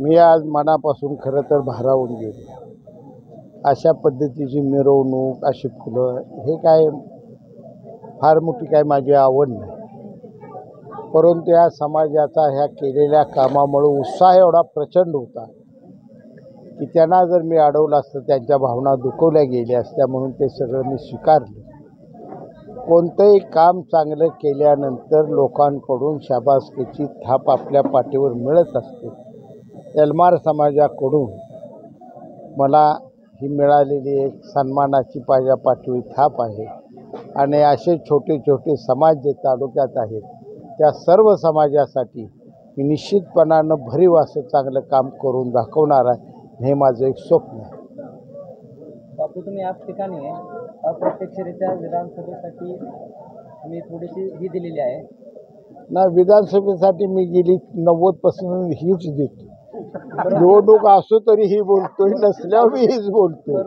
मी आज मनापासून खरं तर भारावून गेलो. अशा पद्धतीची मिरवणूक, अशी फुलं, हे काय फार मोठी काय माझी आवड नाही. परंतु या समाजाचा ह्या केलेल्या कामामुळे उत्साह एवढा प्रचंड होता की त्यांना जर मी अडवलं असतं, त्यांच्या भावना दुखवल्या गेल्या असत्या, म्हणून ते सगळं मी स्वीकारलं. कोणतंही काम चांगलं केल्यानंतर लोकांकडून शाबासकीची थाप आपल्या पाठीवर मिळत असते. एल्मार समाजाकडून मला ही मिळालेली एक सन्मानाची पाठीवर थाप आहे. आणि असे छोटे छोटे समाज जे तालुक्यात आहेत, त्या सर्व समाजासाठी मी निश्चितपणानं भरीव असं चांगलं काम करून दाखवणार आहे. हे माझं एक स्वप्न आहे. बापू, तुम्ही आज ठिकाणी अप्रत्यक्षरित्या विधानसभेसाठी मी थोडीशी ही दिलेली आहे ना. विधानसभेसाठी मी गेली 90% हीच देतो. निवडणूक असो तरी ही बोलतोय, नसल्यावर मी हीच बोलतोय.